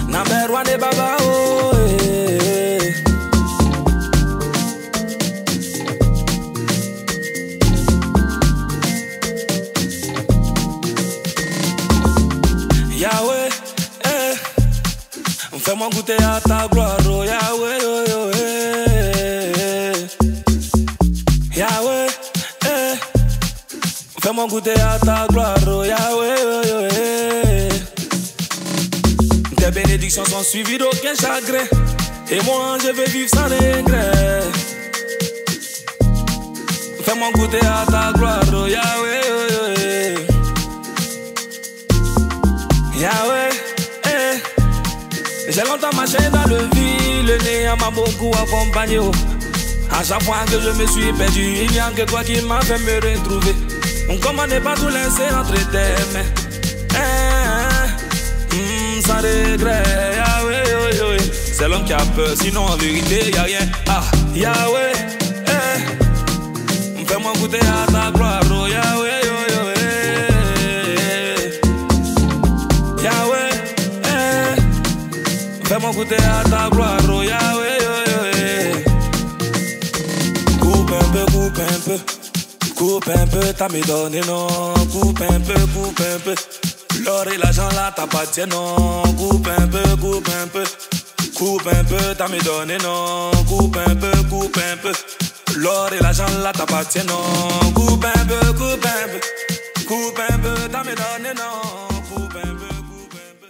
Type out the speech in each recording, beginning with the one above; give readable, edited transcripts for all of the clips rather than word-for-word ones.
Number one baba oh Yahweh, fais-moi goûter à ta gloire, oh Yahweh, oh, oh, Yahweh, fais-moi goûter à ta gloire, oh Yahweh, oh, oh, Tes bénédictions sont suivies d'aucun chagrin, et moi je vais vivre sans regret. Fais-moi goûter à ta gloire, oh Yahweh, oh, oh, Yahweh, j'ai longtemps marché dans le vide, le néant m'a beaucoup accompagné. À chaque fois que je me suis perdu, il n'y a que toi qui m'a fait me retrouver. Comment ne pas tout laisser entre tes mains, sans regret, Yahweh, oh, oh, c'est l'homme qui a peur, sinon en vérité y a rien. Ah, Yahweh, fais-moi goûter à ta gloire, oh Yahweh, oh, oh, Yahweh, fais-moi goûter à ta gloire, oh Yahweh, oh, oh, Coupe un peu, coupe un peu, coupe un peu, t'as me donné non. Coupe un peu, coupe un peu, l'or et l'argent là t'appartient non. Coupe un peu, coupe un peu, coupe un peu, t'as me donné non. Coupe un peu, l'or et l'argent là t'appartient non. Coupe un peu, coupe un peu, coupe un peu, t'as me donné non. Coupe un peu, coupe un peu.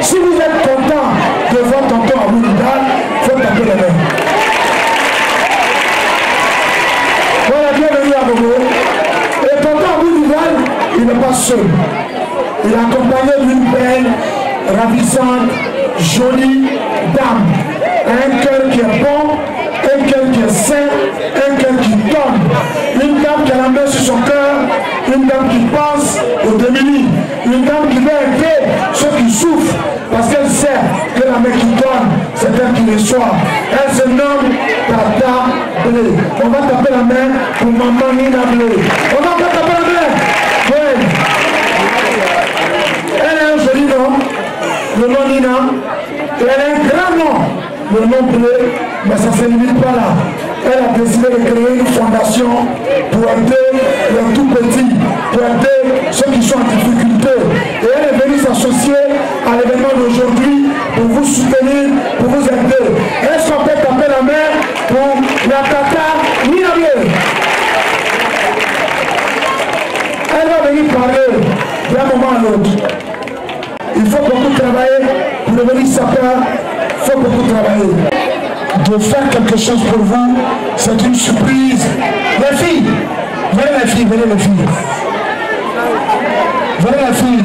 Si vous êtes content de voir tonton Abou Nidal, il faut taper les mains. Voilà, bienvenue à Bobo. Et tonton Abou Nidal, il n'est pas seul. Il est accompagné d'une belle, ravissante, jolie dame. Un cœur qui est bon, un cœur qui est sain, un cœur qui donne. Une dame qui a la main sur son cœur, une dame qui pense aux démunis, une dame qui veut aider ceux qui souffrent, parce qu'elle sait que la main qui donne, c'est elle qui reçoit. Elle se nomme Tata Blé. On va taper la main pour maman Nina Blé. On va taper la main. Oui. Elle a un joli nom, le nom Nina. Et elle a un grand nom, le nom Blé, mais ça ne se limite pas là. Elle a décidé de créer une fondation pour aider les tout petits, pour aider ceux qui sont en difficulté. Et elle est venue s'associer à l'événement d'aujourd'hui pour vous soutenir, pour vous aider. Est-ce qu'on peut taper la main pour la Tata Nina Blé? Elle va venir parler d'un moment à l'autre. Il faut beaucoup travailler pour devenir sapeur, il faut beaucoup travailler. De faire quelque chose pour vous, c'est une surprise. Les filles, venez les filles, venez les filles. Venez les filles.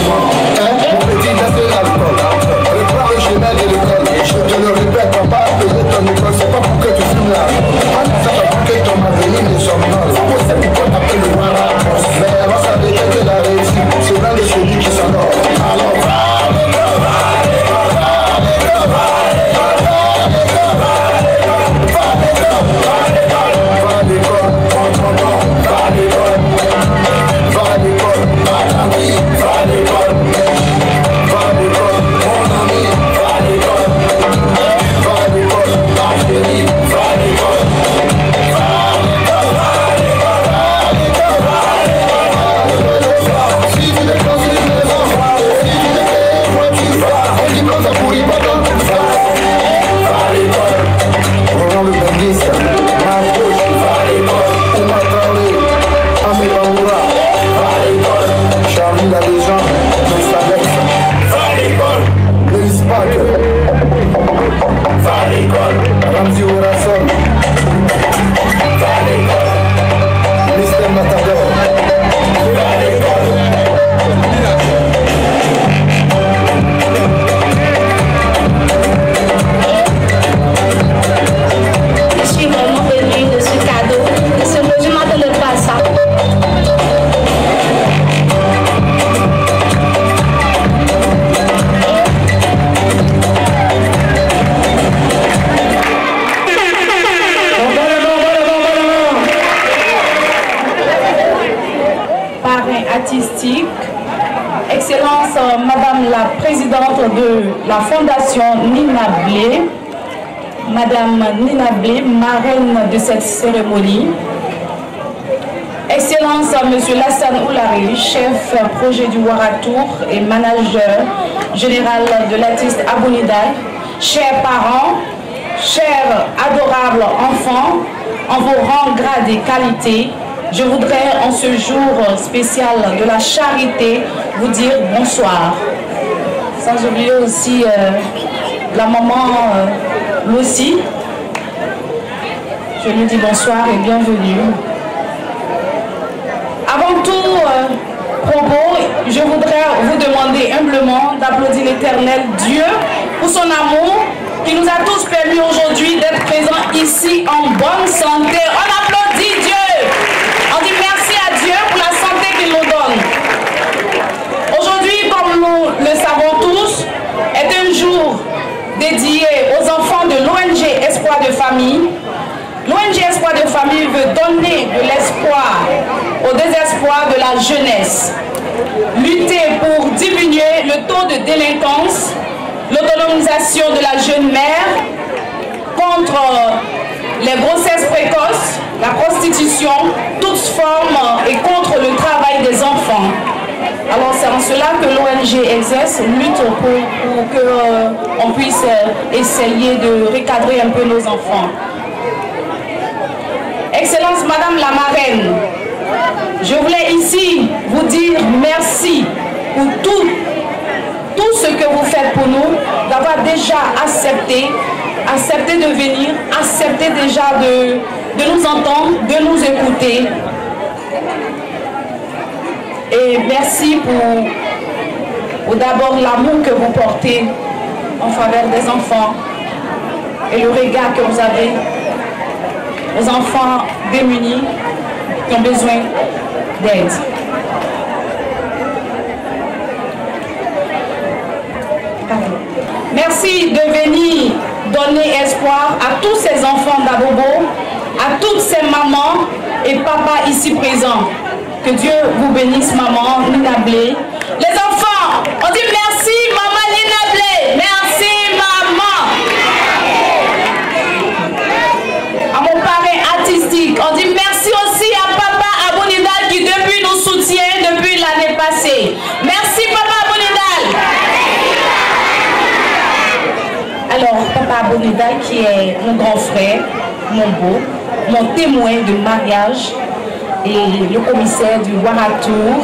grands. Mon petit, laisse l'alcool. Prépare le chemin de l'école. Je te le répète, papa, payer ton école, c'est pas pour que tu fumes là. Ça va pour que ton avenir ne somnole. C'est pourquoi t'appelles le Wara. Mais avant ça veut dire que la réussite, c'est l'un de celui qui s'endort. Alors va, Excellence, Madame la Présidente de la Fondation Nina Blé, Madame Nina Blé, marraine de cette cérémonie. Excellence, Monsieur Lassane Oulari, chef projet du Waratour et manager général de l'artiste Abounidal, chers parents, chers adorables enfants, en vos rangs, grades et qualités, je voudrais en ce jour spécial de la charité vous dire bonsoir. Sans oublier aussi la maman Lucie. Je lui dis bonsoir et bienvenue. Avant tout propos, je voudrais vous demander humblement d'applaudir l'Éternel Dieu pour son amour qui nous a tous permis aujourd'hui d'être présents ici en bonne santé. On applaudit Dieu. On dit merci à Dieu pour la santé qu'il nous donne. Aujourd'hui, comme nous le savons tous, est un jour dédié aux enfants de l'ONG Espoir de Famille. L'ONG Espoir de Famille veut donner de l'espoir au désespoir de la jeunesse. Lutter pour diminuer le taux de délinquance, l'autonomisation de la jeune mère, contre les grossesses précoces, la prostitution, toutes formes et contre le travail des enfants. Alors c'est en cela que l'ONG exerce, lutte pour qu'on puisse essayer de recadrer un peu nos enfants. Excellence Madame la marraine, je voulais ici vous dire merci pour tout ce que vous faites pour nous, d'avoir déjà accepté de venir, accepté déjà de nous entendre, de nous écouter. Et merci pour d'abord l'amour que vous portez en faveur des enfants et le regard que vous avez aux enfants démunis qui ont besoin d'aide. Merci de venir donner espoir à tous ces enfants d'Abobo, à toutes ces mamans et papas ici présents. Que Dieu vous bénisse, maman Nina Blé. Les enfants, on dit merci, maman Nina Blé. Merci, maman. À mon parrain artistique, on dit merci aussi à papa Abounidal qui depuis nous soutient depuis l'année passée. Merci, papa Abounidal. Alors, papa Abounidal qui est mon grand frère, mon beau, mon témoin de mariage, et le commissaire du Waratour,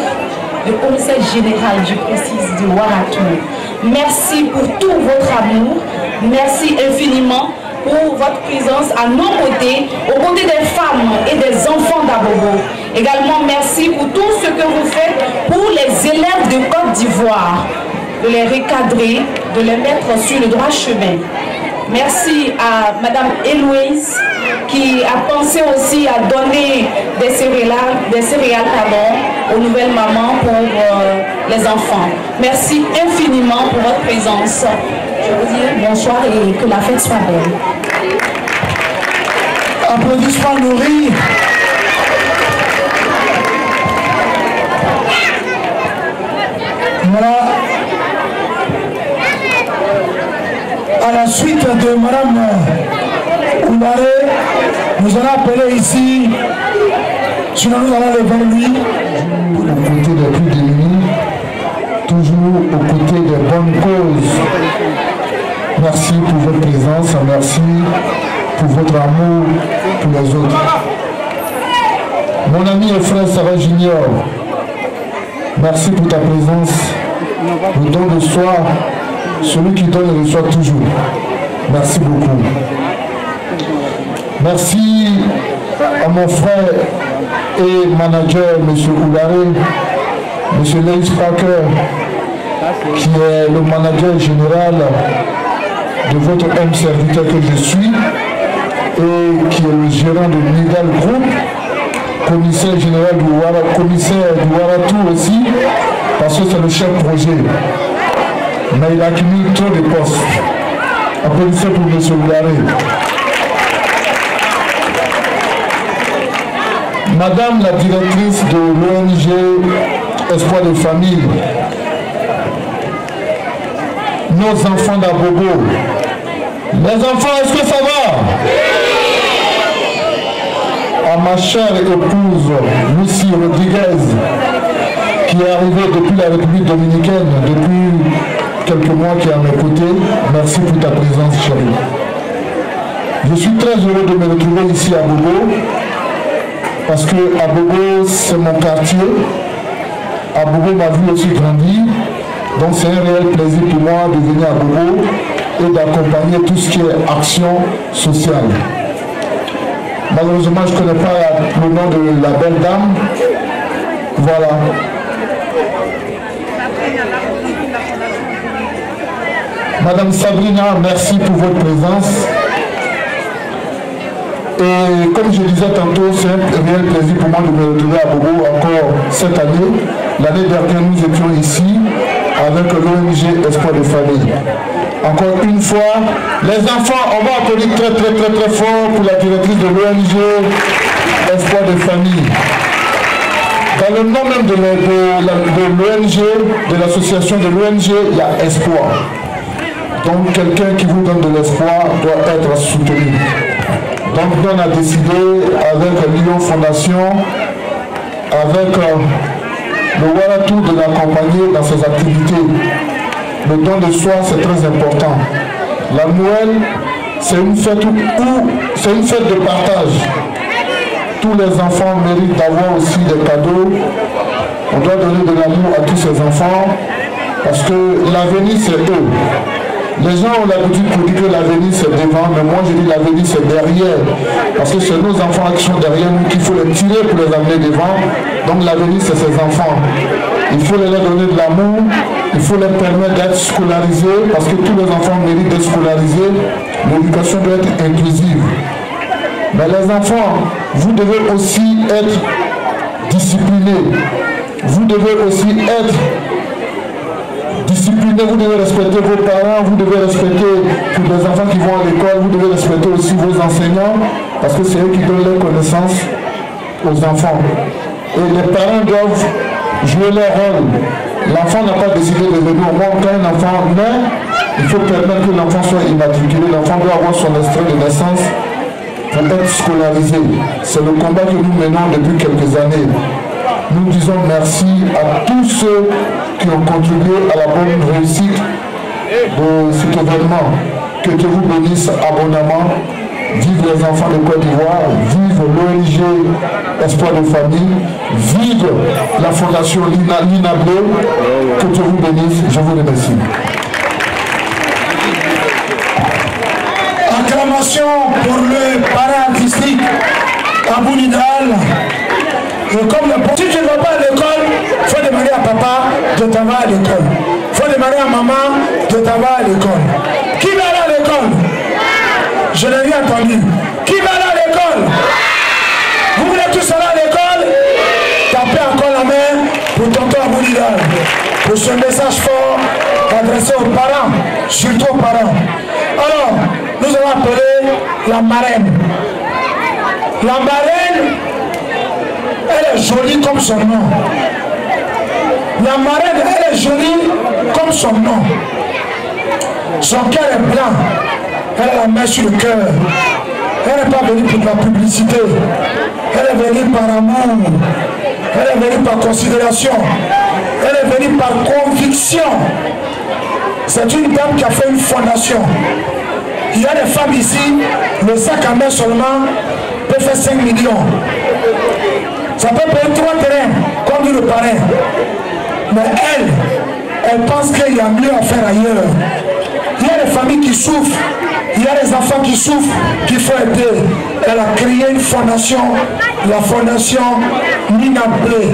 le commissaire général, je précise, du Waratour. Merci pour tout votre amour, merci infiniment pour votre présence à nos côtés, aux côtés des femmes et des enfants d'Abobo. Également, merci pour tout ce que vous faites pour les élèves de Côte d'Ivoire, de les recadrer, de les mettre sur le droit chemin. Merci à Madame Héloïse qui a pensé aussi à donner des céréales aux nouvelles mamans pour les enfants. Merci infiniment pour votre présence. Je vous dis bonsoir et que la fête soit belle. Applaudissements nourris. Voilà. À la suite de Madame Oumaré, nous allons appeler ici, sinon nous allons le vers lui. Aux côtés des plus démunis, toujours aux côtés des bonnes causes. Merci pour votre présence, merci pour votre amour pour les autres. Mon ami et frère Sarah Junior, merci pour ta présence. Le don de soi, celui qui donne reçoit toujours. Merci beaucoup. Merci à mon frère et manager, M. Oularé, M. Leis Parker, qui est le manager général de votre homme serviteur que je suis et qui est le gérant de Nidal Group, commissaire général du Waratou aussi, parce que c'est le chef projet. Mais il accumule trop de postes. Applaudissez pour M. Oularé. Madame la directrice de l'ONG Espoir de Famille, nos enfants d'Abobo. Les enfants, est-ce que ça va? À ma chère épouse, Lucie Rodriguez, qui est arrivée depuis la République dominicaine, depuis quelques mois, qui est à mes côtés. Merci pour ta présence, chérie. Je suis très heureux de me retrouver ici à Bobo, parce que Abobo, c'est mon quartier. Abobo m'a vu aussi grandir. Donc c'est un réel plaisir pour moi de venir à Bobo et d'accompagner tout ce qui est action sociale. Malheureusement, je ne connais pas le nom de la belle dame. Voilà. Madame Sabrina, merci pour votre présence. Et comme je disais tantôt, c'est un réel plaisir pour moi de me retrouver à Bobo encore cette année. L'année dernière, nous étions ici avec l'ONG Espoir de Famille. Encore une fois, les enfants, on va applaudir très fort pour la directrice de l'ONG Espoir de Famille. Dans le nom même de l'ONG, de l'association de l'ONG, il y a espoir. Donc quelqu'un qui vous donne de l'espoir doit être soutenu. Donc on a décidé avec Lyon Fondation, avec le Waratou de l'accompagner dans ses activités. Le don de soi, c'est très important. La Noël, c'est une fête de partage. Tous les enfants méritent d'avoir aussi des cadeaux. On doit donner de l'amour à tous ces enfants parce que l'avenir, c'est eux. Les gens ont l'habitude de dire que l'avenir c'est devant, mais moi je dis l'avenir c'est derrière. Parce que c'est nos enfants qui sont derrière nous qu'il faut les tirer pour les amener devant. Donc l'avenir c'est ces enfants. Il faut leur donner de l'amour, il faut leur permettre d'être scolarisés, parce que tous les enfants méritent d'être scolarisés. L'éducation doit être inclusive. Mais les enfants, vous devez aussi être disciplinés. Vous devez aussi être disciplinés, vous devez respecter vos parents, vous devez respecter tous les enfants qui vont à l'école, vous devez respecter aussi vos enseignants, parce que c'est eux qui donnent les connaissances aux enfants. Et les parents doivent jouer leur rôle. L'enfant n'a pas décidé de venir au monde. Quand un enfant naît, il faut permettre que l'enfant soit immatriculé. L'enfant doit avoir son extrait de naissance pour être scolarisé. C'est le combat que nous menons depuis quelques années. Nous disons merci à tous ceux qui ont contribué à la bonne réussite de cet événement. Que Dieu vous bénisse abondamment. Vive les enfants de Côte d'Ivoire, vive l'ONG Espoir de Famille, vive la fondation Lina Bleu. Que Dieu vous bénisse, je vous remercie. Acclamation pour le para artistique Abou Nidal. Il faut demander à maman de t'avoir à l'école. Qui va aller à l'école? Je n'ai rien entendu. Qui va aller à l'école? Vous voulez tous aller à l'école? Tapez encore la main pour tonton Aboulidal. Pour ce message fort adressé aux parents, surtout aux parents. Alors, nous allons appeler la marraine. La marraine, elle est jolie comme son nom. La marraine, elle est jolie comme son nom. Son cœur est blanc. Elle a la main sur le cœur. Elle n'est pas venue pour de la publicité. Elle est venue par amour. Elle est venue par considération. Elle est venue par conviction. C'est une dame qui a fait une fondation. Il y a des femmes ici, le sac à main seulement peut faire 5 millions. Ça peut payer 3 terrains, comme dit le parrain. Mais elle pense qu'il y a mieux à faire ailleurs. Il y a des familles qui souffrent, il y a des enfants qui souffrent, qu'il faut aider. Elle a créé une fondation, la fondation Nina Blé.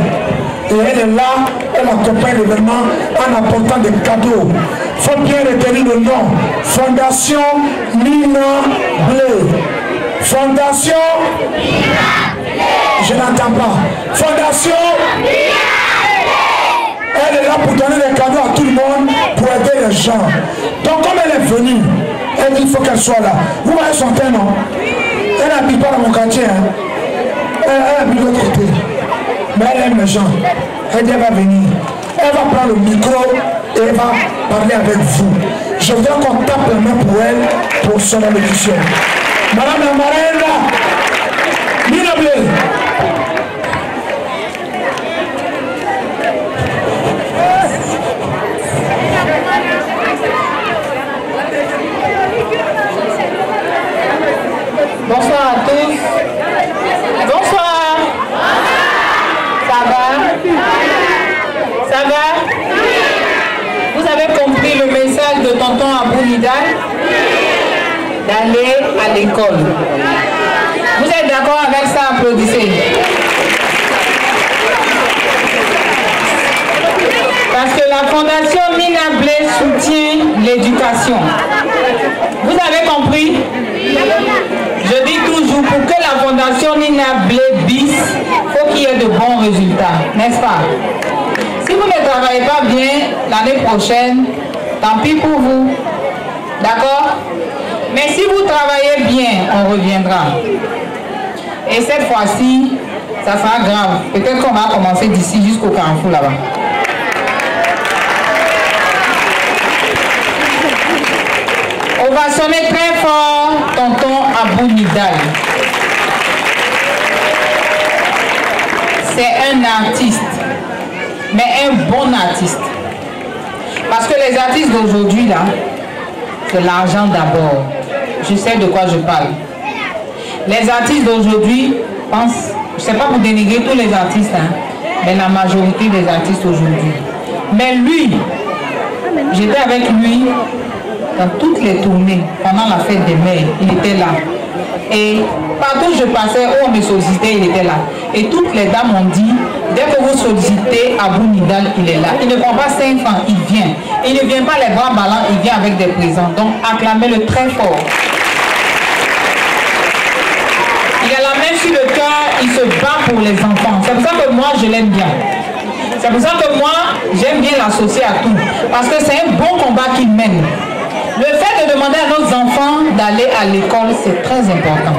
Et elle est là, elle accompagne l'événement en apportant des cadeaux. Il faut bien retenir le nom. Fondation Nina Blé. Fondation Nina Blé. Je n'entends pas. Fondation Nina Blé. Elle est là pour donner des cadeaux à tout le monde, pour aider les gens. Donc comme elle est venue, elle dit qu'il faut qu'elle soit là. Vous voyez son teint, non? Elle n'habite pas dans mon quartier. Hein? Elle habite de l'autre côté. Mais elle aime les gens. Elle dit qu'elle va venir. Elle va prendre le micro et elle va parler avec vous. Je voudrais qu'on tape la main pour elle, pour son allocution. Madame la marraine, là, Nina Blé. Bonsoir à tous. Bonsoir. Ça va? Ça va? Vous avez compris le message de tonton Aboulidal? D'aller à l'école. Vous êtes d'accord avec ça? Applaudissez. Parce que la fondation Nina Blé soutient l'éducation. Vous avez compris? Je dis toujours, pour que la fondation Nina Blé bis, il faut qu'il y ait de bons résultats, n'est-ce pas? Si vous ne travaillez pas bien l'année prochaine, tant pis pour vous. D'accord? Mais si vous travaillez bien, on reviendra. Et cette fois-ci, ça sera grave. Peut-être qu'on va commencer d'ici jusqu'au carrefour là-bas. On va sonner très fort tonton Aboulidal. C'est un artiste, mais un bon artiste. Parce que les artistes d'aujourd'hui, là, c'est l'argent d'abord. Je sais de quoi je parle. Les artistes d'aujourd'hui pensent, je ne sais pas pour dénigrer tous les artistes, hein, mais la majorité des artistes aujourd'hui. Mais lui, j'étais avec lui dans toutes les tournées, pendant la fête des mères, il était là. Et partout où je passais, où on me sollicitait, il était là. Et toutes les dames ont dit, dès que vous sollicitez Aboulidal, il est là. Il ne prend pas 5 francs, il vient. Il ne vient pas les bras ballants, il vient avec des présents. Donc acclamez-le très fort. Il a la main sur le cœur, il se bat pour les enfants. C'est pour ça que moi, je l'aime bien. C'est pour ça que moi, j'aime bien l'associer à tout. Parce que c'est un bon combat qu'il mène. Le fait de demander à nos enfants d'aller à l'école, c'est très important.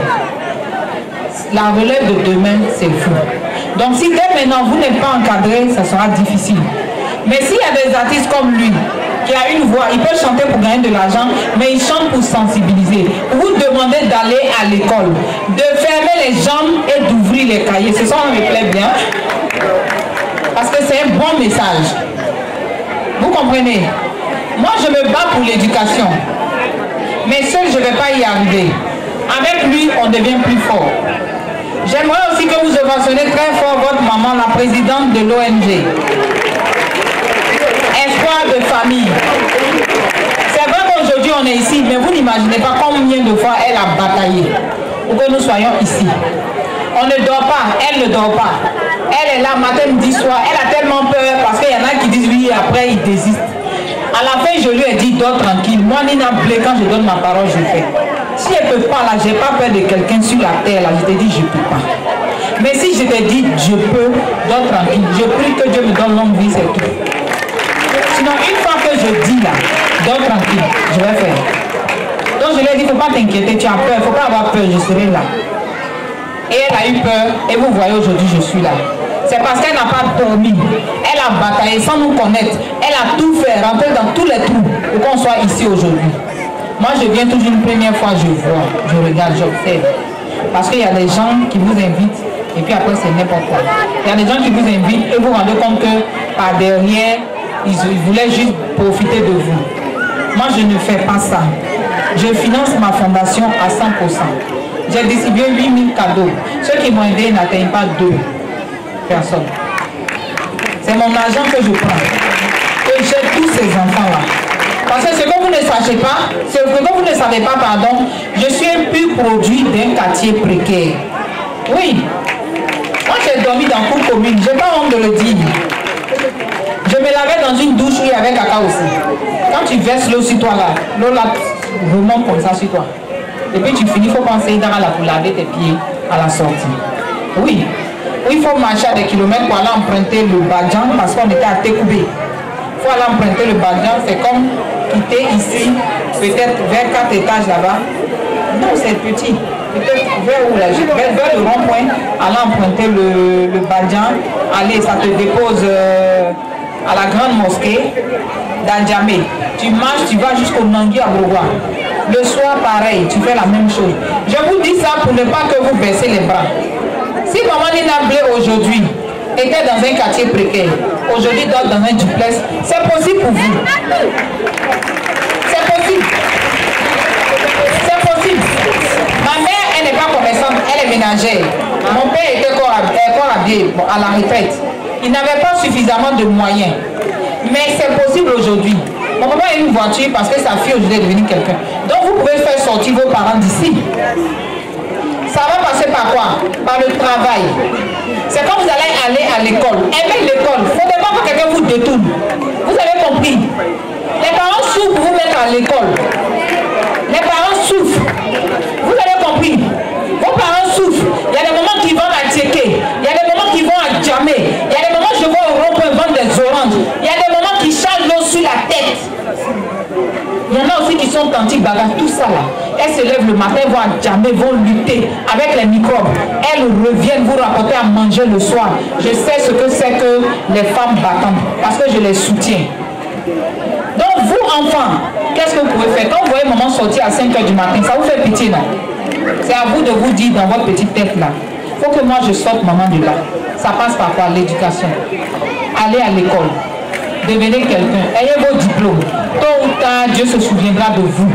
La relève de demain, c'est vous. Donc si dès maintenant, vous n'êtes pas encadré, ça sera difficile. Mais s'il y a des artistes comme lui, qui a une voix, il peut chanter pour gagner de l'argent, mais il chante pour sensibiliser. Vous demandez d'aller à l'école, de fermer les jambes et d'ouvrir les cahiers. C'est ça, on me plaît bien. Parce que c'est un bon message. Vous comprenez? Moi, je me bats pour l'éducation. Mais seul, je ne vais pas y arriver. Avec lui, on devient plus fort. J'aimerais aussi que vous ovationnez très fort votre maman, la présidente de l'ONG. Espoir de famille. C'est vrai qu'aujourd'hui, on est ici, mais vous n'imaginez pas combien de fois elle a bataillé pour que nous soyons ici. On ne dort pas, elle ne dort pas. Elle est là matin, midi, soir. Elle a tellement peur parce qu'il y en a qui disent oui, après ils désistent. À la fin, je lui ai dit, dors tranquille. Moi, Nina Blé, quand je donne ma parole, je fais. Si elle ne peut pas, là, j'ai pas peur de quelqu'un sur la terre, là, je te dis, je ne peux pas. Mais si je te dis, je peux, dors tranquille. Je prie que Dieu me donne longue vie, c'est tout. Sinon, une fois que je dis, là, dors tranquille, je vais faire. Donc, je lui ai dit, il ne faut pas t'inquiéter, tu as peur, il ne faut pas avoir peur, je serai là. Et elle a eu peur, et vous voyez, aujourd'hui, je suis là. C'est parce qu'elle n'a pas dormi. Elle a bataillé sans nous connaître. Elle a tout fait, rentrer dans tous les trous pour qu'on soit ici aujourd'hui. Moi, je viens toujours une première fois, je vois, je regarde, j'observe. Parce qu'il y a des gens qui vous invitent et puis après, c'est n'importe quoi. Il y a des gens qui vous invitent et vous vous rendez compte que par derrière, ils voulaient juste profiter de vous. Moi, je ne fais pas ça. Je finance ma fondation à 100%. J'ai distribué 8000 cadeaux. Ceux qui m'ont aidé n'atteignent pas 2 personnes. C'est mon argent que je prends. Et j'ai tous ces enfants-là. Parce que ce que vous ne sachez pas, ce que vous ne savez pas, pardon, je suis un pur produit d'un quartier précaire. Oui. Moi, j'ai dormi dans cour commune. Je n'ai pas honte de le dire. Je me lavais dans une douche où il y avait caca aussi. Quand tu verses l'eau sur toi là, l'eau là remonte comme ça sur toi. Et puis tu finis, il faut penser dans la pour laver tes pieds à la sortie. Oui. Il faut marcher à des kilomètres pour aller emprunter le Badjan parce qu'on était à Tekoubé. Il faut aller emprunter le Badjan, c'est comme quitter ici, peut-être vers 4 étages là-bas. Non, c'est petit. Peut-être vers où là, vers le rond-point, aller emprunter le Badjan, allez, ça te dépose à la grande mosquée d'Andjamé. Tu marches, tu vas jusqu'au Nangui à Broua. Le soir, pareil, tu fais la même chose. Je vous dis ça pour ne pas que vous baissez les bras. Si maman Nina Blé aujourd'hui était dans un quartier précaire, aujourd'hui dort dans un duplex, c'est possible pour vous. C'est possible. C'est possible. Ma mère, elle n'est pas commerçante, elle est ménagère. Mon père était corps habillé à la retraite. Il n'avait pas suffisamment de moyens. Mais c'est possible aujourd'hui. Mon papa a une voiture parce que sa fille aujourd'hui est devenue quelqu'un. Donc vous pouvez faire sortir vos parents d'ici. Ça va passer par quoi? Par le travail. C'est quand vous allez aller à l'école. Aimez l'école. Il ne faut pas que quelqu'un vous détourne. Vous avez compris? Les parents souffrent pour vous mettre à l'école. Les parents souffrent. Vous avez compris? Vos parents souffrent. Il y a des moments qui vont à Tchéké. Il y a des moments qui vont à Djamé. Il y a des moments je vois au rond-point vendre des oranges. Il y a des moments qui changent l'eau sur la tête. Il y en a aussi qui sont tantiques, bagarres, tout ça là. Elles se lèvent le matin, vont à Djamé, vont lutter avec les microbes. Elles reviennent vous rapporter à manger le soir. Je sais ce que c'est que les femmes battantes, parce que je les soutiens. Donc vous enfants, qu'est-ce que vous pouvez faire? Quand vous voyez maman sortir à 5 h du matin, ça vous fait pitié, non? C'est à vous de vous dire dans votre petite tête là. Il faut que moi je sorte maman de là. Ça passe par quoi? L'éducation. Allez à l'école. Devenez quelqu'un. Ayez vos diplômes. Tôt ou tard, Dieu se souviendra de vous.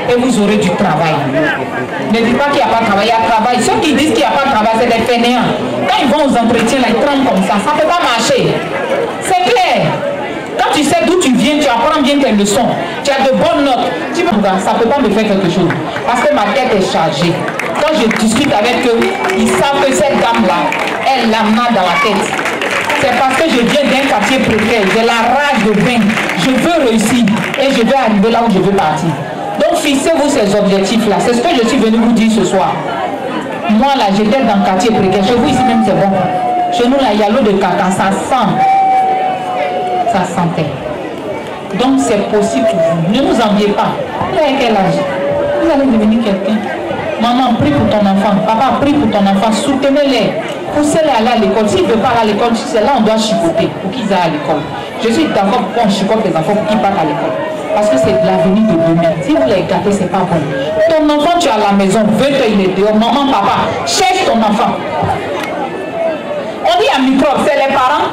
Et vous aurez du travail. Ne dites pas qu'il n'y a pas de travail. Il y a travail. Ceux qui disent qu'il n'y a pas de travail, c'est des fainéants. Quand ils vont aux entretiens, là, ils tremblent comme ça. Ça ne peut pas marcher. C'est clair. Quand tu sais d'où tu viens, tu apprends bien tes leçons. Tu as de bonnes notes. Tu peux, ça ne peut pas me faire quelque chose. Parce que ma tête est chargée. Quand je discute avec eux, ils savent que cette dame-là, elle l'a dans la tête. C'est parce que je viens d'un quartier précaire. J'ai la rage de vaincre. Je veux réussir. Et je veux arriver là où je veux partir. Donc fixez-vous ces objectifs-là. C'est ce que je suis venu vous dire ce soir. Moi là, j'étais dans le quartier précaire. Chez vous ici même c'est bon. Chez nous là, il y a l'eau de caca. Ça sent. Ça sentait. Donc c'est possible pour vous. Ne vous enviez pas. Vous avez quel âge? Vous allez devenir quelqu'un. Maman, prie pour ton enfant. Papa, prie pour ton enfant. Soutenez-les. Poussez-les à aller à l'école. S'ils ne veulent pas aller à l'école, c'est là on doit chicoter pour qu'ils aillent à l'école. Je suis d'accord pour qu'on chicote les enfants pour qu'ils partent à l'école. Parce que c'est l'avenir de demain. Si vous les gâtez, c'est pas bon. Ton enfant, tu es à la maison, 20 h il est dehors. Maman, papa, cherche ton enfant. On dit à microbe, c'est les parents.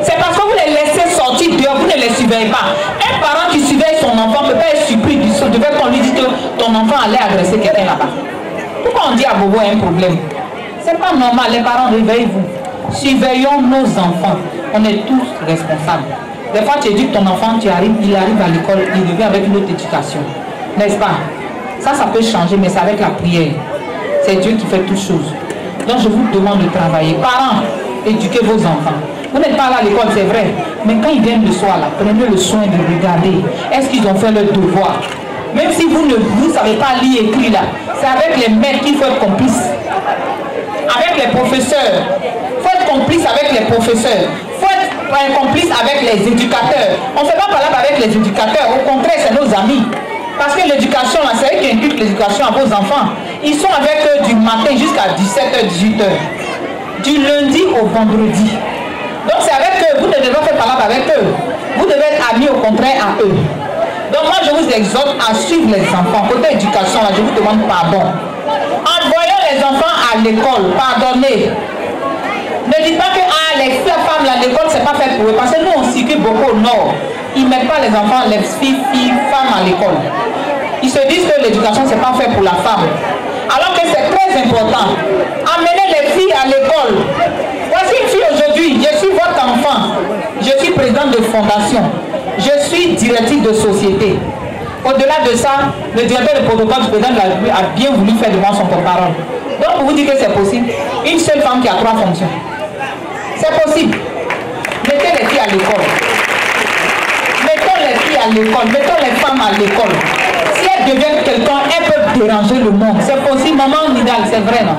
C'est parce que vous les laissez sortir dehors, vous ne les surveillez pas. Un parent qui surveille son enfant ne peut pas être surpris du fait qu'on lui dise que ton enfant allait agresser quelqu'un là-bas. Pourquoi on dit à Bobo a un problème? C'est pas normal, les parents, réveillez-vous. Surveillons nos enfants. On est tous responsables. Des fois, tu éduques ton enfant, il arrive à l'école, il revient avec une autre éducation. N'est-ce pas? Ça peut changer, mais c'est avec la prière. C'est Dieu qui fait toutes choses. Donc, je vous demande de travailler. Parents, éduquez vos enfants. Vous n'êtes pas là à l'école, c'est vrai. Mais quand ils viennent le soir, là, prenez le soin de regarder. Est-ce qu'ils ont fait leur devoir? Même si vous ne savez pas lire et écrire là, c'est avec les maîtres qu'il faut être complice. Avec les professeurs. Il faut être complice avec les professeurs. Il faut être complice avec les éducateurs. On ne fait pas parler avec les éducateurs. Au contraire, c'est nos amis. Parce que l'éducation, c'est eux qui inculquent l'éducation à vos enfants. Ils sont avec eux du matin jusqu'à 17h, 18h. Du lundi au vendredi. Donc c'est avec eux. Vous ne devez pas faire parler avec eux. Vous devez être amis au contraire à eux. Donc moi je vous exhorte à suivre les enfants. Côté éducation, là, je vous demande pardon. Envoyons les enfants à l'école. Pardonnez. Ne dites pas que les femmes à l'école c'est pas fait pour eux. Parce que nous on circule beaucoup au nord. Ils ne mettent pas les enfants, les filles, femmes à l'école. Ils se disent que l'éducation c'est pas fait pour la femme. Alors que c'est très important. Amenez les filles à l'école. Voici une fille aujourd'hui. Je suis votre enfant. Je suis présidente de fondation. Je suis directrice de société. Au-delà de ça, le directeur de protocole du président de la République a bien voulu faire devant son porte-parole. Donc, pour vous dire que c'est possible, une seule femme qui a 3 fonctions. C'est possible. Mettez les filles à l'école. Mettons les filles à l'école. Mettons les femmes à l'école. Si elles deviennent quelqu'un, elles peuvent déranger le monde. C'est possible. Maman Nidal, c'est vrai, non?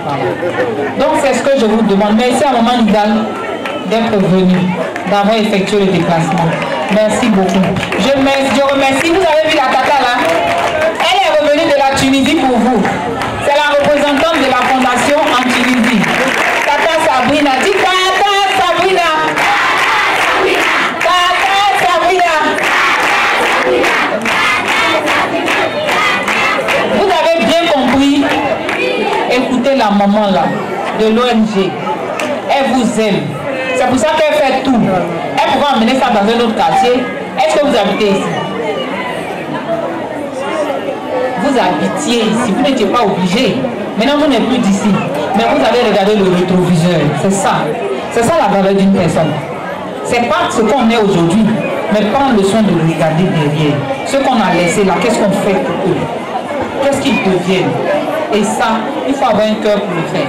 Voilà. Donc, c'est ce que je vous demande. Merci à Maman Nidal d'être venue, d'avoir effectué le déplacement. Merci beaucoup. Je remercie. Vous avez vu la tata là? Elle est revenue de la Tunisie pour vous. C'est la représentante de la fondation en Tunisie. Tata Sabrina. Dis Tata Sabrina. Tata Sabrina. Vous avez bien compris. Écoutez la maman là, de l'ONG. Elle vous aime. C'est pour ça qu'elle fait tout. Elle pourrait emmener ça dans un autre quartier. Est-ce que vous habitez ici? Vous habitiez ici. Vous n'étiez pas obligé. Maintenant, vous n'êtes plus d'ici. Mais vous allez regarder le rétroviseur. C'est ça. C'est ça la valeur d'une personne. C'est pas ce qu'on est aujourd'hui, mais prendre le soin de le regarder derrière. Ce qu'on a laissé là, qu'est-ce qu'on fait pour eux? Qu'est-ce qu'ils deviennent? Et ça, il faut avoir un cœur pour le faire.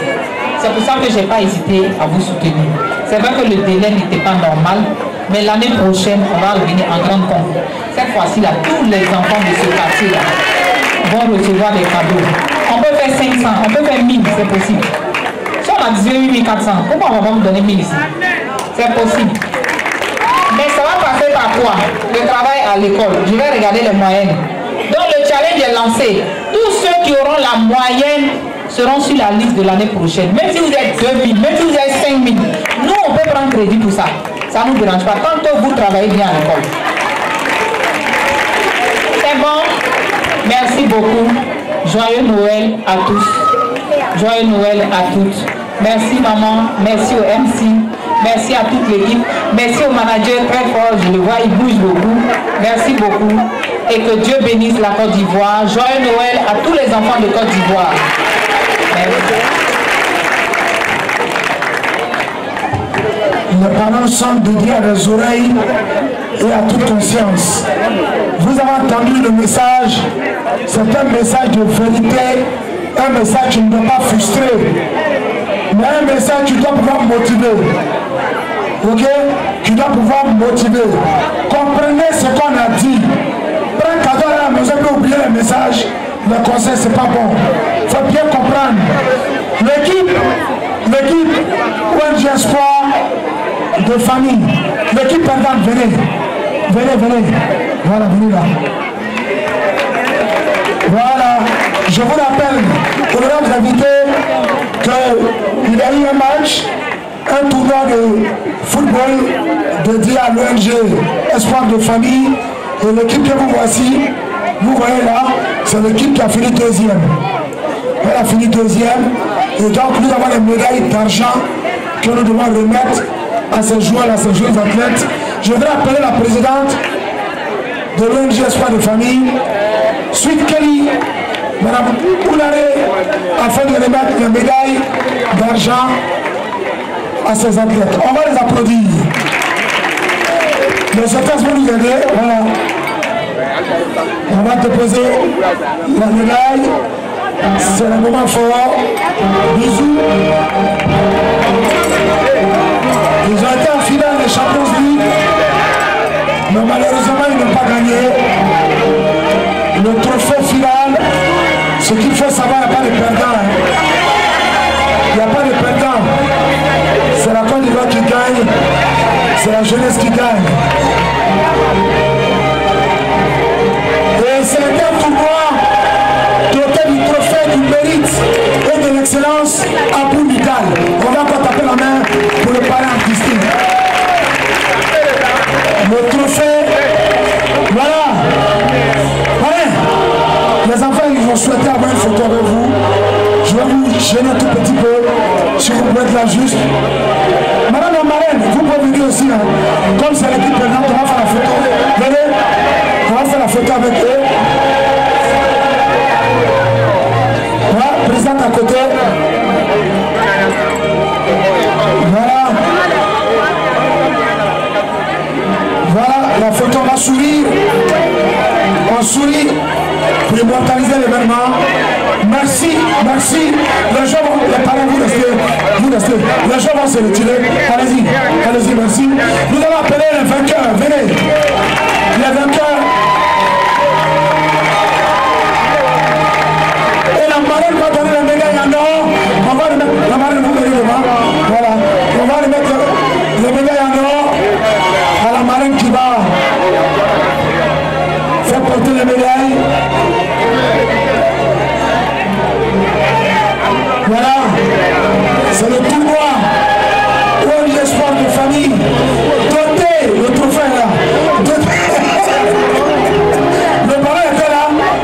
C'est pour ça que je n'ai pas hésité à vous soutenir. C'est vrai que le délai n'était pas normal, mais l'année prochaine, on va revenir en grande compte. Cette fois-ci, là, tous les enfants de ce quartier-là vont recevoir des cadeaux. On peut faire 500, on peut faire 1000, c'est possible. Si on a 18 400, pourquoi on va vous donner 1000 ici? C'est possible. Mais ça va passer par quoi? Le travail à l'école. Je vais regarder les moyennes. Donc le challenge est lancé. Tous ceux qui auront la moyenne seront sur la liste de l'année prochaine. Même si vous êtes 2000, même si vous êtes 5000, nous on peut prendre crédit pour ça. Ça ne nous dérange pas. Tant que vous travaillez bien à l'école. C'est bon? Merci beaucoup. Joyeux Noël à tous. Joyeux Noël à toutes. Merci maman. Merci au MC. Merci à toute l'équipe. Merci au manager très fort. Je le vois, il bouge beaucoup. Merci beaucoup. Et que Dieu bénisse la Côte d'Ivoire. Joyeux Noël à tous les enfants de Côte d'Ivoire. Les paroles sont dédiées à les oreilles et à toute conscience. Vous avez entendu le message. C'est un message de vérité, un message qui ne doit pas frustrer, mais un message qui doit pouvoir motiver. Ok? Qui doit pouvoir motiver. Comprenez ce qu'on a dit. Prends cadeau à la maison pour oublier le message. Le conseil, c'est pas bon. Il faut bien comprendre. L'équipe ONG Espoir de famille, l'équipe perdante, venez. Voilà, venez là. Voilà, je vous rappelle, pour les invités, qu'il y a eu un match, un tournoi de football dédié à l'ONG Espoir de famille, et l'équipe que vous voici, vous voyez là, c'est l'équipe qui a fini deuxième. Elle a fini deuxième, et donc nous avons les médailles d'argent que nous devons remettre à ces joueurs, à ces jeunes athlètes. Je vais appeler la présidente de l'ONG Espoir de famille, Sweet Kelly, Madame Oulare, afin de remettre les médailles d'argent à ces athlètes. On va les applaudir. Les athlètes vont nous aider. Voilà. On va déposer la médaille. C'est un moment fort. Bisous. Ils ont été en finale des Champions League, mais malheureusement ils n'ont pas gagné. Le trophée final, ce qu'il faut savoir, il n'y a pas de perdant. Il n'y a pas de perdant. C'est la Côte d'Ivoire qui gagne, c'est la jeunesse qui gagne. Et c'est un tournoi doté du trophée du mérite et de l'excellence à Bounigal. On va encore taper la main pour le parrain artistique. Le trophée, voilà. Allez, les enfants, ils vont souhaiter avoir une photo avec vous. Je vais vous gêner un tout petit peu, si vous pouvez être là juste. Madame la marraine, vous pouvez venir aussi. Hein. Comme c'est l'équipe perdante, on va faire la photo. Venez, on va faire la photo avec eux. Voilà, présente à côté. Voilà. Voilà, la photo, on va sourire. On sourit pour immortaliser l'événement. Merci, merci. Les gens vont, les parents, vous restez. Les gens vont se retirer. Allez-y, allez-y, merci. Nous allons appeler les vainqueurs. Venez. Les vainqueurs. Et la marraine va donner les médailles en or. On va les mettre. La marraine va donner devant. Voilà. On va les mettre les médailles en or à la marraine qui va faire porter les médailles. Voilà, c'est le tournoi ONG Espoir de famille. Doté, le trophée là. Le parent était là,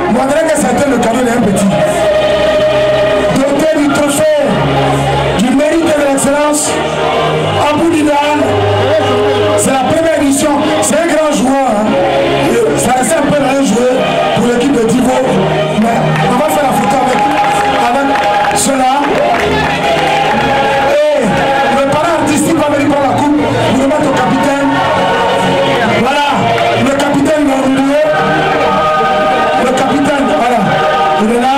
on dirait que c'était le cadeau d'un petit. Doté du trophée, du mérite et de l'excellence, à Bounigal. C'est la première édition, c'est un grand joueur. Hein. Ça reste un peu un joueur pour l'équipe de Divo. Mais on va faire la photo avec cela. Et le parrain artistique va venir prendre la coupe pour le mettre au capitaine. Voilà, le capitaine va remuer. Le capitaine, voilà, il est là.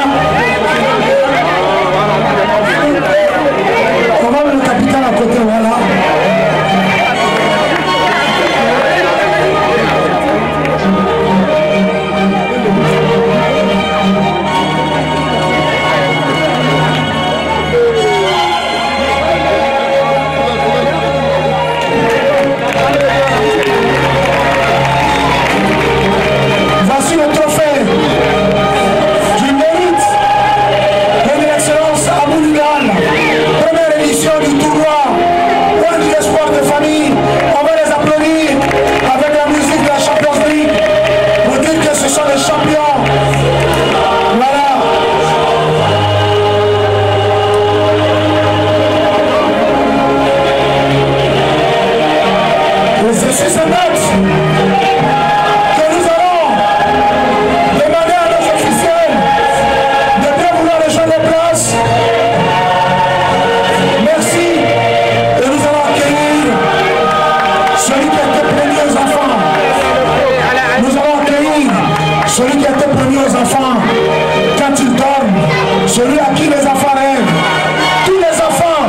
On va mettre le capitaine à côté, voilà. Voici le trophée du mérite et de l'excellence à Bounigal. Première édition du tournoi ONG Espoir de famille. On va les applaudir avec la musique de la Champions League pour dire que ce sont les champions. Voilà. Et c'est sur ce note que nous allons demander à nos officiels de bien vouloir rejoindre les places. Merci. Et nous allons accueillir celui qui a été promis aux enfants. Nous allons accueillir celui qui a été promis aux enfants quand ils dorment. Celui à qui les enfants rêvent. Tous les enfants.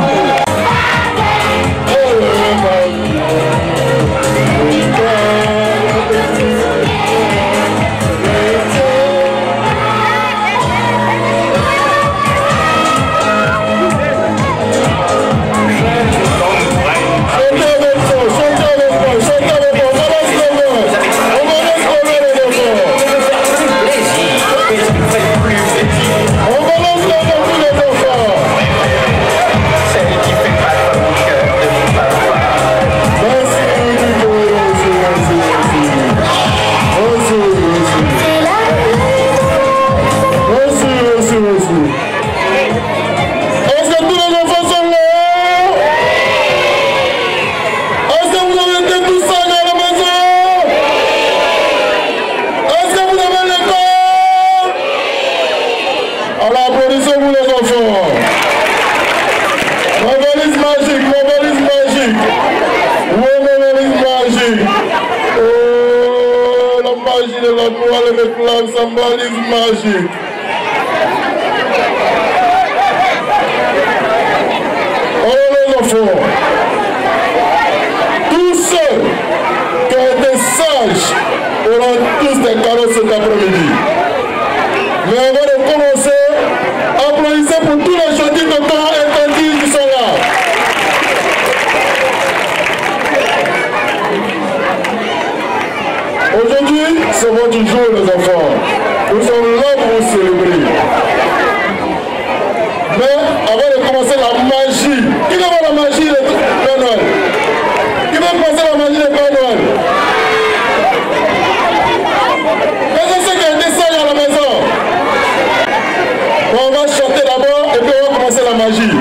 Somebody's magic. Oh, les enfants. ménages auront tous des cadeaux cet après-midi. Mais avant de commencer, applaudissez pour tous les gentils tontons et tantis qui sont là. Aujourd'hui, c'est votre jour, les enfants. Nous sommes là pour vous célébrer. Mais avant de commencer la magie, qui veut voir la magie de Père Noël? Qui veut passer la magie de Père Noël? Est-ce que c'est qu'il y a des salles à la maison? Bon, on va chanter d'abord et puis on va commencer la magie.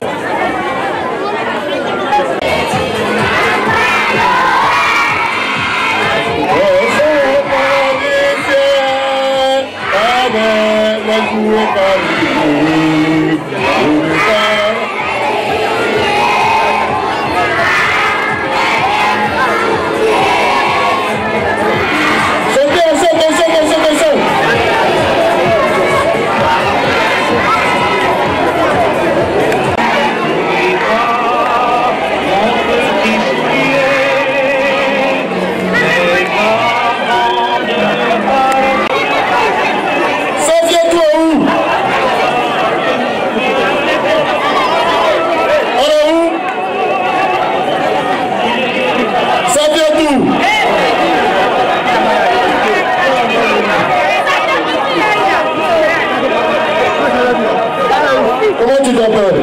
Comment tu t'appelles?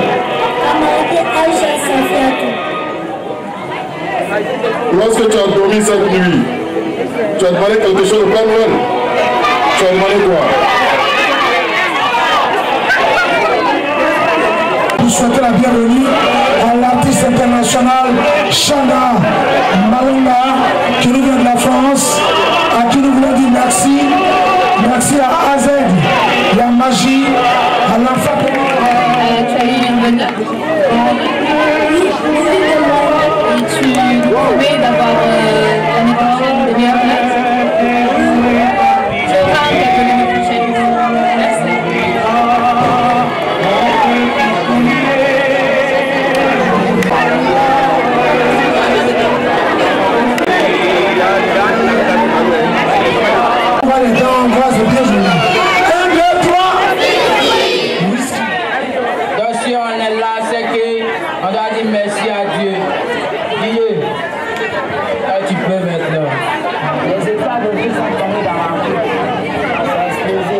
Lorsque tu as dormi cette nuit, tu as demandé quelque chose de Père Noël. Tu as demandé quoi? Nous souhaitons la bienvenue à l'artiste international Chanda Malunga qui nous vient de la France, à qui nous voulons dire merci. Merci à AZ, la magie, à l'enfant. Tu as eu une bonne note. Et tu promets d'avoir l'année prochaine de meilleures notes. Je parle qu'à l'année prochaine. Merci. On va les dents, on va se bien jouer. 1, 2, 3. Donc si on est là, c'est qu'on doit dire merci à Dieu. Dieu, là tu peux maintenant. Les états de vie sont tombés dans la rue. Ça a explosé.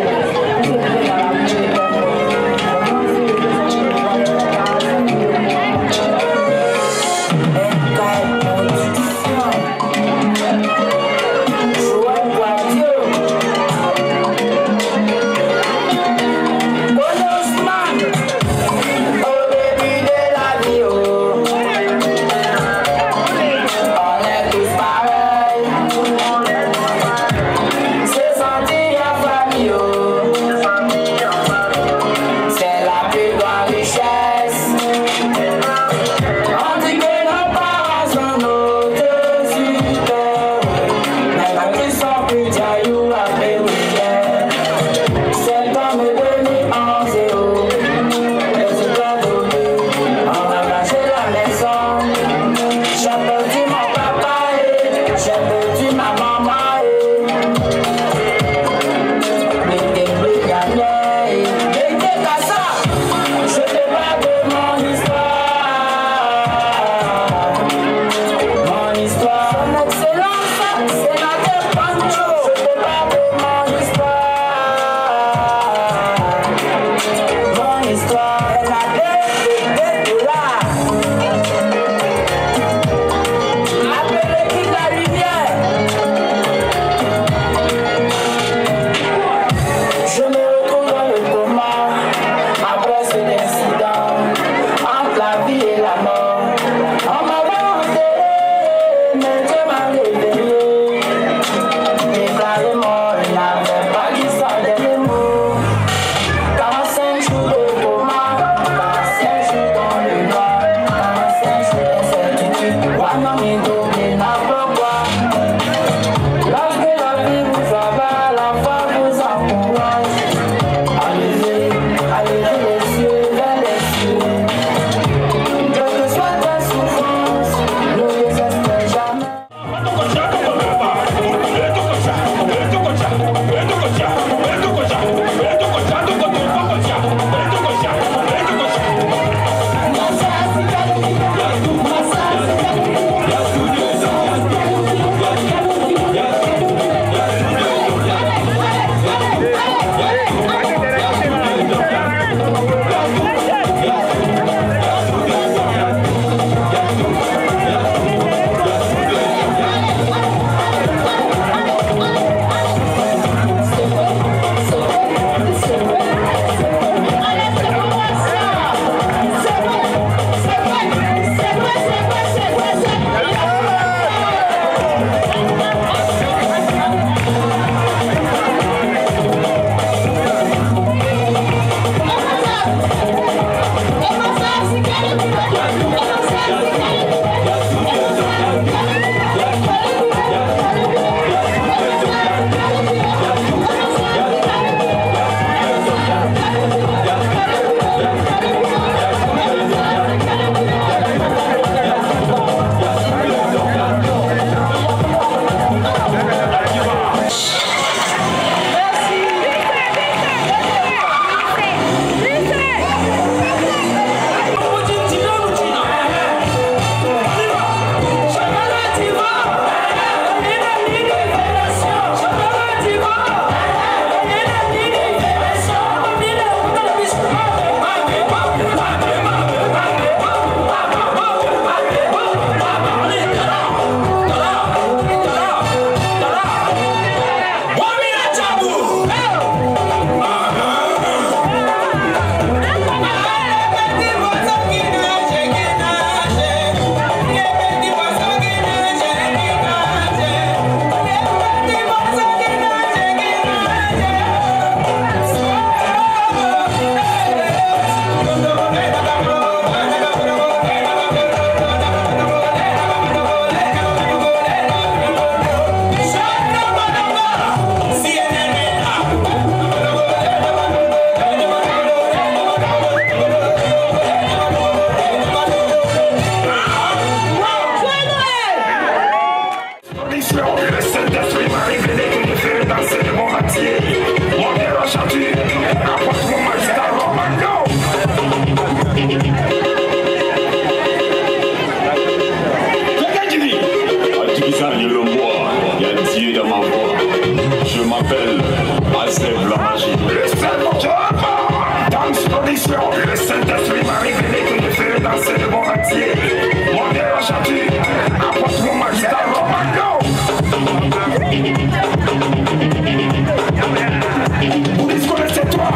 Je m'appelle Azeb la magie. Le seul moteur, dans une condition, le Saint-Esprit m'a révélé que je ferai danser le monde entier. Mon Dieu, enchanté, apporte-moi ma guitare, Romano. Vous connaissez toi.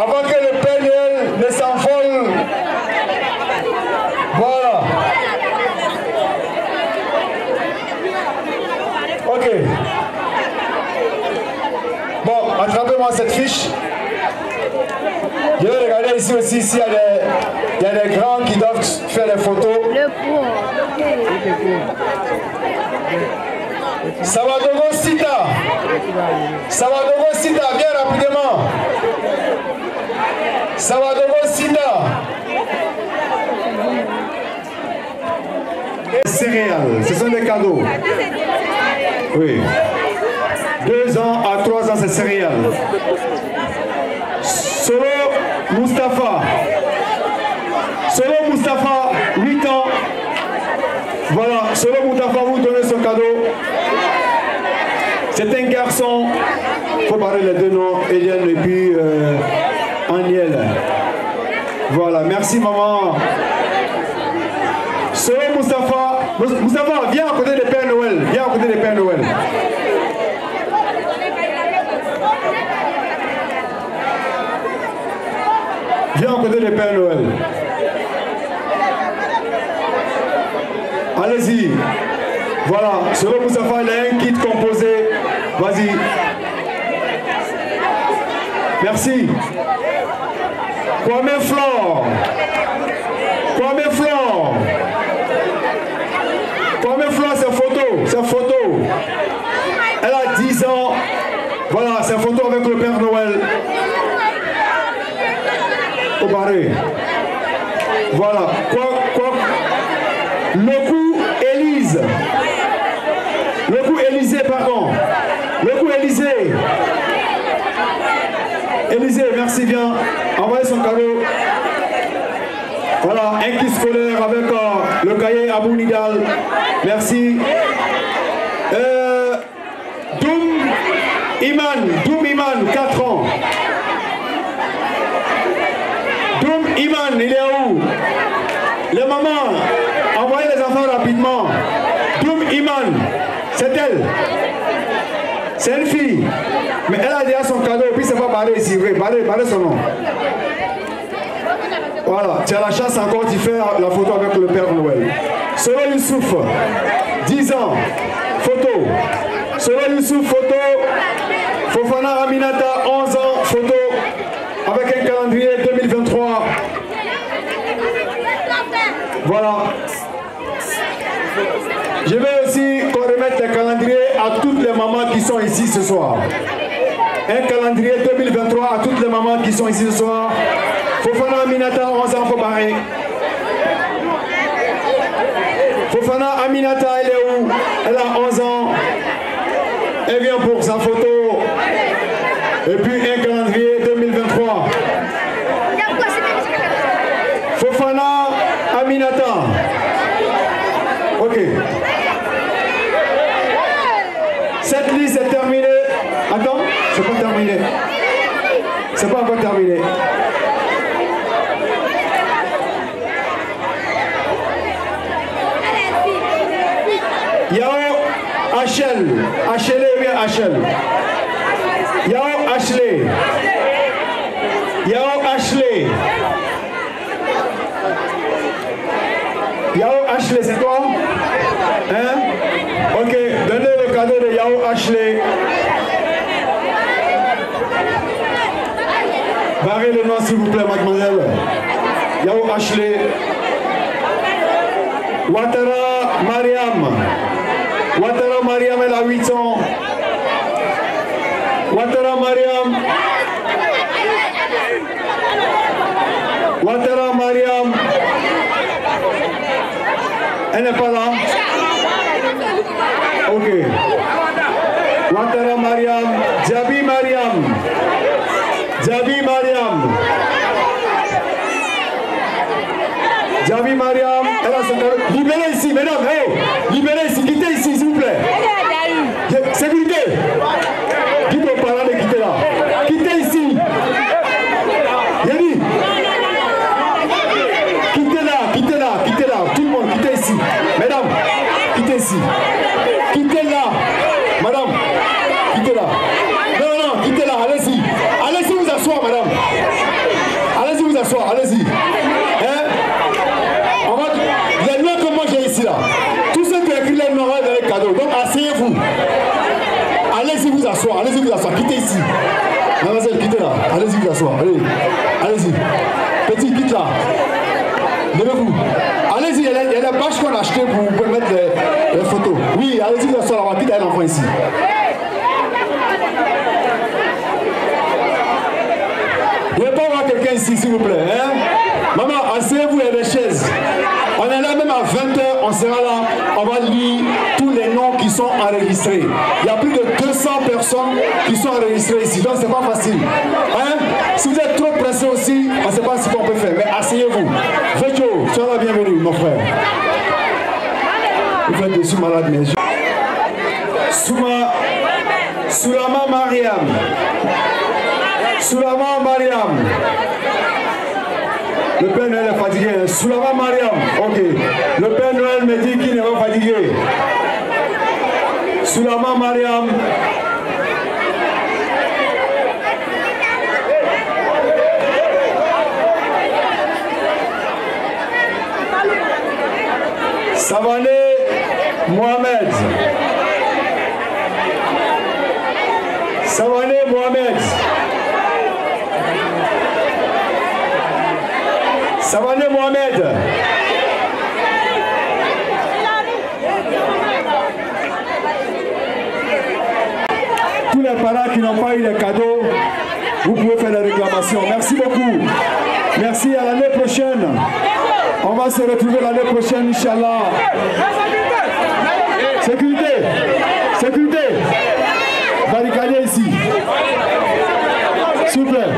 Avant que le Père Noël ne s'envole. Voilà. Donnez-moi cette fiche. Je vais regarder ici aussi s'il y a des grands qui doivent faire des photos. Sawadogo Sita. Sawadogo Sita, viens rapidement. Sawadogo Sita. Céréales, ce sont des cadeaux. Oui. 2 ans à 3 ans, c'est céréales. Solo Mustapha. Solo Mustapha, 8 ans. Voilà, Solo Mustapha vous donnez son cadeau. C'est un garçon. Il faut parler les 2 noms, Eliane et puis Aniel. Voilà, merci maman. Solo Mustapha. Mustapha, viens à côté de Père Noël. Viens à côté de Père Noël. Viens à côté de Père Noël. Allez-y. Voilà, Solo Mustapha, il a un kit composé. Vas-y. Merci. Kwame Flore. Kwame Flore. Kwame Flore, c'est photo. C'est photo. Elle a 10 ans. Voilà, c'est photo avec le Père Noël. Au barré. Voilà. Le coup Élise. Le coup Élysée, pardon. Le coup Élysée. Élysée, merci bien. Envoyez son cadeau. Voilà, un kit scolaire avec le cahier Abou Nidal. Merci. Doum Iman, 4 ans. Doum Iman, il est où? Les mamans, envoyez les enfants rapidement. Doum Iman, c'est elle. C'est une fille. Mais elle a déjà son cadeau, puis c'est pas barré ici. Oui, barré son nom. Voilà, tu as la chance encore d'y faire la photo avec le Père Noël. Solo Youssouf, 10 ans, photo. Solo Youssouf, photo. Fofana Aminata, 11 ans, photo. Avec un calendrier 2023. Voilà. Je vais aussi remettre les calendriers à toutes les mamans qui sont ici ce soir. Un calendrier 2023 à toutes les mamans qui sont ici ce soir. Fofana Aminata, 11 ans, faut barrer. Fofana Aminata, elle est où? Elle a 11 ans. Elle vient pour sa photo. Et puis un calendrier 2023. Fofana Aminata. Ok. Cette liste est terminée. Attends, c'est pas terminé. C'est pas encore terminé. Yao Hachel. Hachel, oui, Hachel. Yao Ashley. Yao Ashley. Yao Ashley, c'est toi? Hein? Ok, donnez le cadeau de Yao Ashley. Barrez le nom s'il vous plaît, mademoiselle. Yao Ashley. Ouattara Mariam. Ouattara Mariam, elle a 8 ans. Ouattara Mariam. Ouattara Mariam. Elle n'est pas là. Ok. Ouattara Mariam. Djabi Mariam. Djabi Mariam. Djabi Mariam. Elle a son cadeau. Libérez ici, mesdames. Hey, libérez ici. Quittez ici, s'il vous plaît. Sécurité. Dites aux parents de quitter là. Quittez ici. Yanni. Quittez là, quittez là, quittez là. Tout le monde, quittez ici. Mesdames, quittez ici. Quittez là. Madame, quittez là. Non, non, quittez là, allez-y. Allez-y vous asseoir, madame. Allez-y vous asseoir, allez-y. Hein? On va... Les noms que moi j'ai ici là. Tous ceux qui ont écrit les noms dans les cadeaux. Donc asseyez-vous. Allez-y vous asseoir, quittez ici. Mademoiselle, quittez là. Allez-y, vous asseoir. Allez, allez-y. Petit, quitte là. Levez-vous. Allez-y, il y a les bâches qu'on a achetées pour vous mettre les photos. Oui, allez-y, vous asseoir là-bas. Quittez l'enfant ici. Je ne vais pas voir quelqu'un ici, s'il vous plaît. Hein? Maman, asseyez-vous, il y a des chaises. On est là même à 20h, on sera là, on va lire tous les noms qui sont enregistrés. Il y a plus de 200 personnes qui sont enregistrées ici, donc c'est pas facile. Hein? Si vous êtes trop pressé aussi, on ne sait pas ce qu'on peut faire, mais asseyez-vous. Vecho, tu es la bienvenue, mon frère. Vous êtes dessus malade, mais je... Soulama Mariam. Soulama Mariam. Le Père Noël est fatigué. Soulama Mariam. Ok. Le Père Noël me dit qu'il n'est pas fatigué. Soulama Mariam. Savané Mohamed. Savané Mohamed. Savané Mohamed. Tous les parents qui n'ont pas eu les cadeaux, vous pouvez faire des réclamations. Merci beaucoup. Merci, à l'année prochaine. On va se retrouver l'année prochaine, Inch'Allah. Sécurité. Sécurité. Barricadez ici. S'il vous plaît.